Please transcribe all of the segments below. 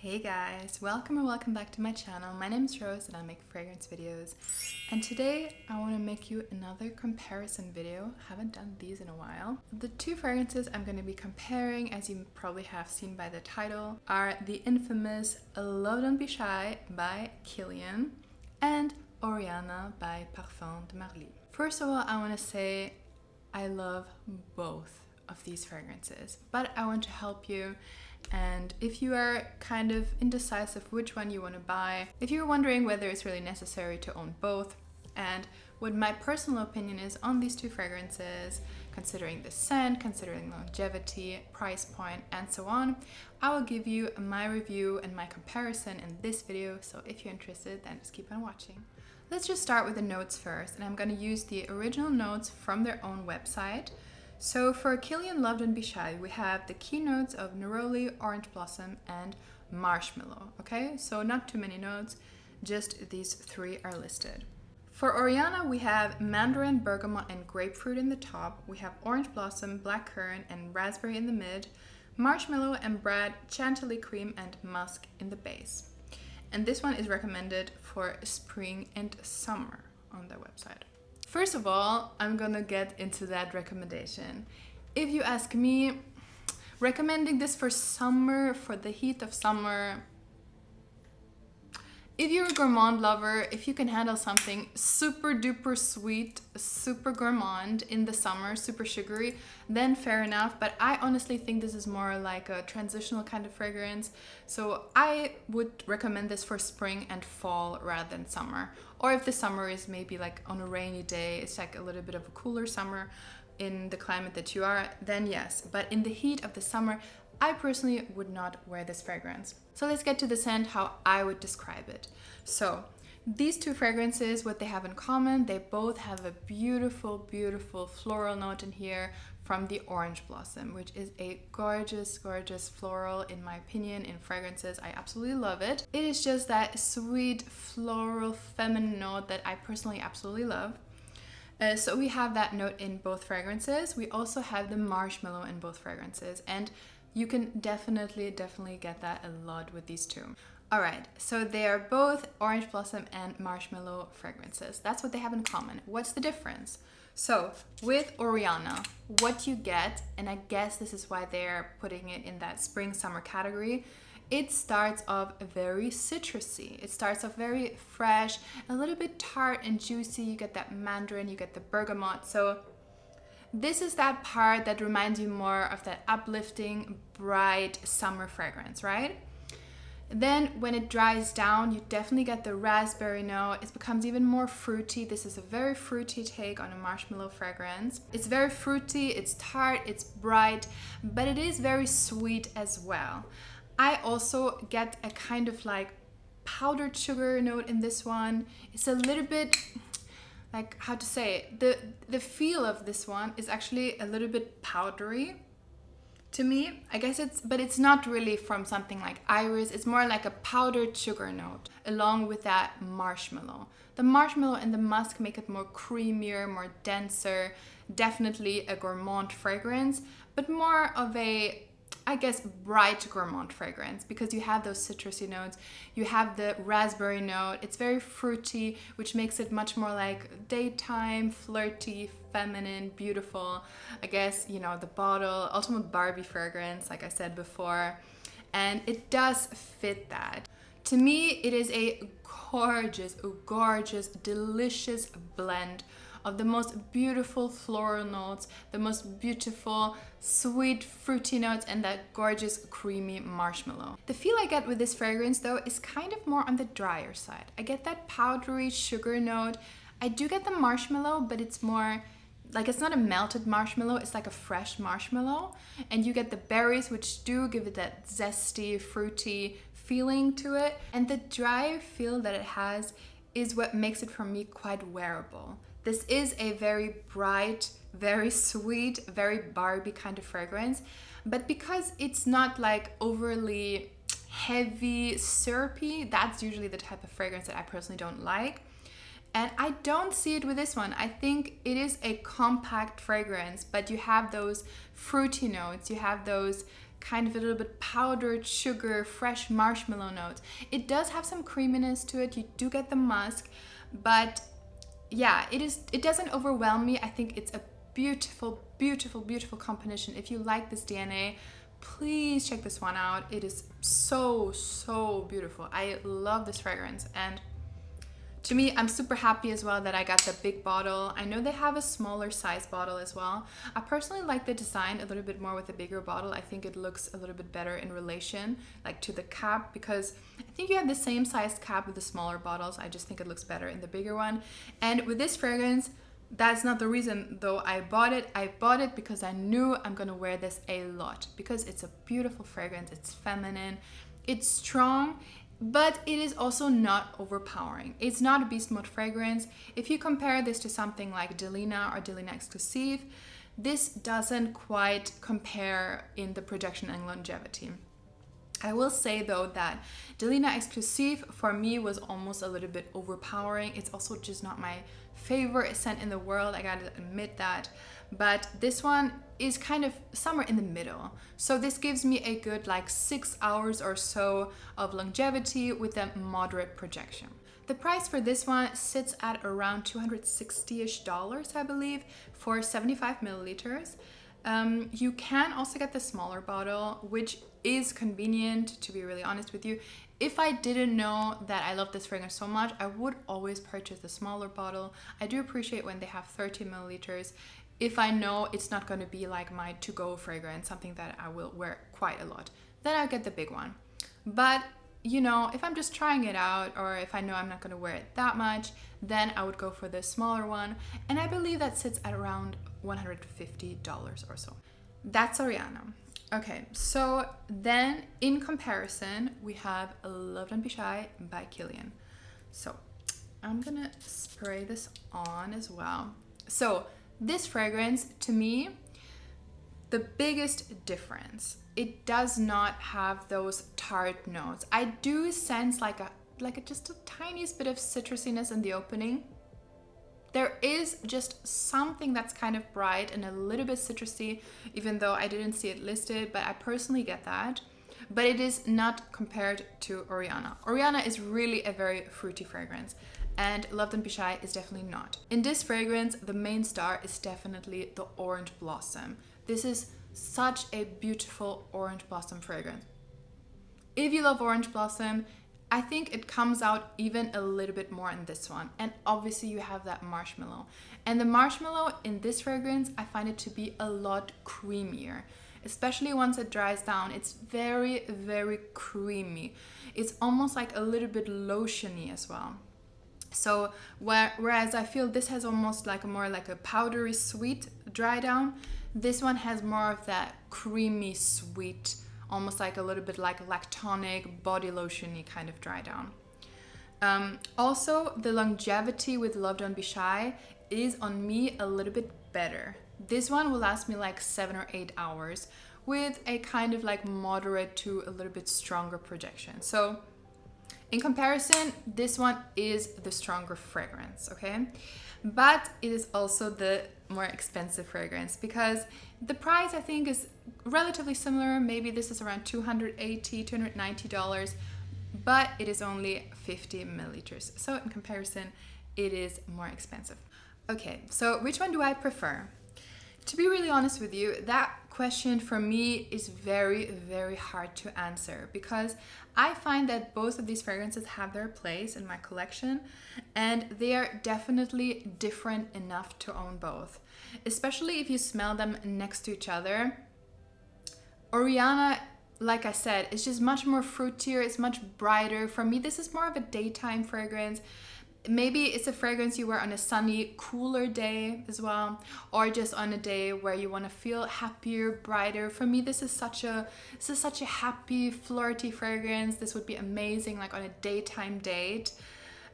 Hey guys, welcome or welcome back to my channel. My name is Rose and I make fragrance videos. And today I want to make you another comparison video. Haven't done these in a while. The two fragrances I'm going to be comparing, as you probably have seen by the title, are the infamous Love Don't Be Shy by Kilian and Oriana by Parfums de Marly. First of all, I want to say I love both of these fragrances, but I want to help you. And if you are kind of indecisive which one you want to buy, if you're wondering whether it's really necessary to own both, and what my personal opinion is on these two fragrances, considering the scent, considering longevity, price point, and so on, I will give you my review and my comparison in this video. So if you're interested, then just keep on watching. Let's just start with the notes first, and I'm going to use the original notes from their own website. So for Kilian Love Don't Be Shy, we have the keynotes of neroli, orange blossom, and marshmallow. Okay, so not too many notes, just these three are listed. For Oriana, we have mandarin, bergamot, and grapefruit in the top. We have orange blossom, blackcurrant, and raspberry in the mid, marshmallow and brad, chantilly cream, and musk in the base. And this one is recommended for spring and summer on their website. First of all, I'm gonna get into that recommendation. If you ask me, recommending this for summer, for the heat of summer, if you're a gourmand lover, if you can handle something super duper sweet, super gourmand in the summer, super sugary, then fair enough. But I honestly think this is more like a transitional kind of fragrance. So I would recommend this for spring and fall rather than summer. Or if the summer is maybe like on a rainy day, it's like a little bit of a cooler summer in the climate that you are, then yes. But in the heat of the summer, I personally would not wear this fragrance. So let's get to the scent, how I would describe it. So these two fragrances, what they have in common, they both have a beautiful, beautiful floral note in here from the Orange Blossom, which is a gorgeous, gorgeous floral in my opinion in fragrances. I absolutely love it. It is just that sweet, floral, feminine note that I personally absolutely love. So we have that note in both fragrances. We also have the marshmallow in both fragrances, and you can definitely get that a lot with these two. All right, so they are both orange blossom and marshmallow fragrances. That's what they have in common. What's the difference? So with Oriana, what you get, and I guess this is why they're putting it in that spring summer category, it starts off very citrusy. It starts off very fresh, a little bit tart and juicy. You get that mandarin, you get the bergamot. So this is that part that reminds you more of that uplifting, bright summer fragrance, right? Then when it dries down, you definitely get the raspberry note. It becomes even more fruity. This is a very fruity take on a marshmallow fragrance. It's very fruity, it's tart, it's bright, but it is very sweet as well. I also get a kind of like powdered sugar note in this one. It's a little bit, like, how to say it? The feel of this one is actually a little bit powdery to me. I guess but it's not really from something like iris. It's more like a powdered sugar note along with that marshmallow. The marshmallow and the musk make it more creamier, more denser, definitely a gourmand fragrance, but more of a, I guess, bright gourmand fragrance, because you have those citrusy notes, you have the raspberry note, it's very fruity, which makes it much more like daytime, flirty, feminine, beautiful. I guess, you know, the bottle, ultimate Barbie fragrance, like I said before, and it does fit that. To me, it is a gorgeous, delicious blend of the most beautiful floral notes, the most beautiful sweet fruity notes, and that gorgeous creamy marshmallow. The feel I get with this fragrance though is kind of more on the drier side. I get that powdery sugar note. I do get the marshmallow, but it's more like, it's not a melted marshmallow, it's like a fresh marshmallow. And you get the berries, which do give it that zesty, fruity feeling to it. And the dry feel that it has is what makes it for me quite wearable. This is a very bright, very sweet, very Barbie kind of fragrance, but because it's not like overly heavy, syrupy, that's usually the type of fragrance that I personally don't like. And I don't see it with this one. I think it is a compact fragrance, but you have those fruity notes, you have those kind of a little bit powdered sugar, fresh marshmallow notes. It does have some creaminess to it. You do get the musk, but yeah, it doesn't overwhelm me. I think it's a beautiful, beautiful, beautiful combination. If you like this DNA, please check this one out. It is so, so beautiful. I love this fragrance, and to me, I'm super happy as well that I got the big bottle. I know they have a smaller size bottle as well. I personally like the design a little bit more with the bigger bottle. I think it looks a little bit better in relation like to the cap, because I think you have the same size cap with the smaller bottles. I just think it looks better in the bigger one. And with this fragrance, that's not the reason though I bought it. I bought it because I knew I'm gonna wear this a lot, because it's a beautiful fragrance. It's feminine, it's strong, but it is also not overpowering. It's not a beast mode fragrance. If you compare this to something like Delina or Delina Exclusive, this doesn't quite compare in the projection and longevity. I will say though that Delina Exclusive for me was almost a little bit overpowering. It's also just not my favorite scent in the world, I gotta admit that. But this one is kind of somewhere in the middle. So this gives me a good like 6 hours or so of longevity with a moderate projection. The price for this one sits at around $260-ish, I believe, for 75 milliliters. You can also get the smaller bottle, which is convenient, to be really honest with you. If I didn't know that I love this fragrance so much, I would always purchase the smaller bottle. I do appreciate when they have 30 milliliters. If I know it's not going to be like my to-go fragrance, something that I will wear quite a lot, then I'll get the big one. But you know, if I'm just trying it out, or if I know I'm not going to wear it that much, then I would go for the smaller one. And I believe that sits at around $150 or so. That's Oriana. Okay, so then in comparison, we have Love Don't Be Shy by Kilian. So I'm gonna spray this on as well. So this fragrance, to me, the biggest difference, it does not have those tart notes. I do sense like just a tiniest bit of citrusiness in the opening. There is just something that's kind of bright and a little bit citrusy, even though I didn't see it listed, but I personally get that. But it is not compared to Oriana. Oriana is really a very fruity fragrance, and Love Don't Be Shy is definitely not. In this fragrance, the main star is definitely the Orange Blossom. This is such a beautiful Orange Blossom fragrance. If you love Orange Blossom, I think it comes out even a little bit more in this one. And obviously you have that marshmallow. And the marshmallow in this fragrance, I find it to be a lot creamier. Especially once it dries down, it's very, very creamy. It's almost like a little bit lotiony as well. So whereas I feel this has almost like a powdery sweet dry down, this one has more of that creamy sweet, almost like a little bit like lactonic, body lotion-y kind of dry down. Also, the longevity with Love Don't Be Shy is on me a little bit better. This one will last me like 7 or 8 hours with a kind of like moderate to a little bit stronger projection. So in comparison, this one is the stronger fragrance, okay? But it is also the more expensive fragrance, because the price I think is relatively similar. Maybe this is around $280, $290, but it is only 50 milliliters. So in comparison, it is more expensive. Okay, so which one do I prefer? To be really honest with you, that question for me is very, very hard to answer, because I find that both of these fragrances have their place in my collection, and they are definitely different enough to own both, especially if you smell them next to each other. Oriana, like I said, is just much more fruitier, it's much brighter. For me, this is more of a daytime fragrance. Maybe it's a fragrance you wear on a sunny, cooler day as well, or just on a day where you want to feel happier, brighter. For me, this is such a happy, flirty fragrance. This would be amazing like on a daytime date,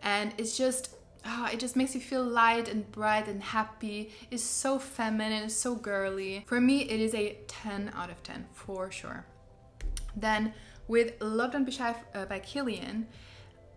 and it's just it just makes you feel light and bright and happy. It's so feminine, it's so girly. For me, it is a 10 out of 10 for sure. Then with Love Don't Be Shy by Kilian,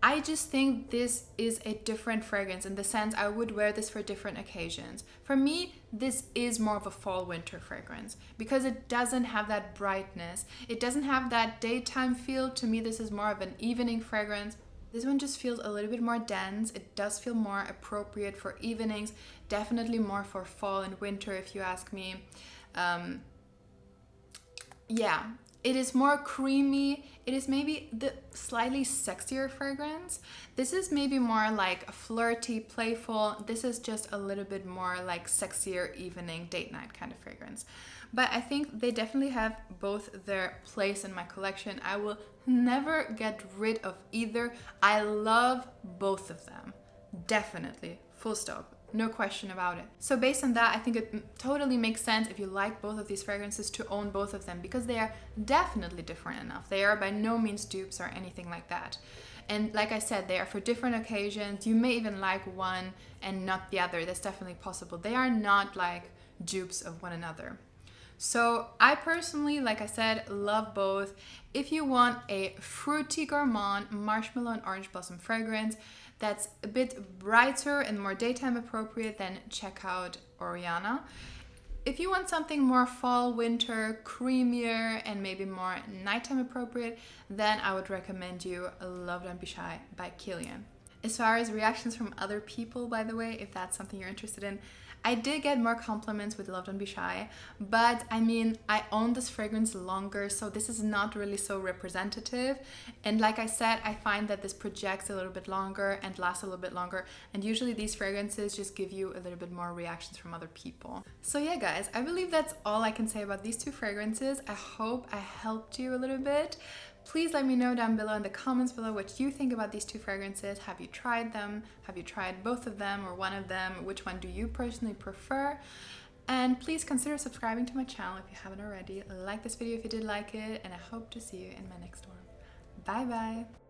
I just think this is a different fragrance in the sense I would wear this for different occasions. For me, this is more of a fall winter fragrance because it doesn't have that brightness. It doesn't have that daytime feel. To me, this is more of an evening fragrance. This one just feels a little bit more dense. It does feel more appropriate for evenings, definitely more for fall and winter if you ask me. Yeah, it is more creamy. It is maybe the slightly sexier fragrance. This is maybe more like flirty, playful. This is just a little bit more like sexier evening, date night kind of fragrance. But I think they definitely have both their place in my collection. I will never get rid of either. I love both of them. Definitely. Full stop. No question about it. So based on that, I think it totally makes sense if you like both of these fragrances to own both of them because they are definitely different enough. They are by no means dupes or anything like that. And like I said, they are for different occasions. You may even like one and not the other. That's definitely possible. They are not like dupes of one another. So I personally, like I said, love both. If you want a fruity gourmand marshmallow and orange blossom fragrance that's a bit brighter and more daytime appropriate, then check out Oriana. If you want something more fall, winter, creamier, and maybe more nighttime appropriate, then I would recommend you Love Don't Be Shy by Kilian. As far as reactions from other people, by the way, if that's something you're interested in, I did get more compliments with Love Don't Be Shy, but I mean, I own this fragrance longer, so this is not really so representative. And like I said, I find that this projects a little bit longer and lasts a little bit longer, and usually these fragrances just give you a little bit more reactions from other people. So yeah, guys, I believe that's all I can say about these two fragrances. I hope I helped you a little bit. Please let me know down below in the comments below what you think about these two fragrances. Have you tried them? Have you tried both of them or one of them? Which one do you personally prefer? And please consider subscribing to my channel if you haven't already. Like this video if you did like it, and I hope to see you in my next one. Bye bye!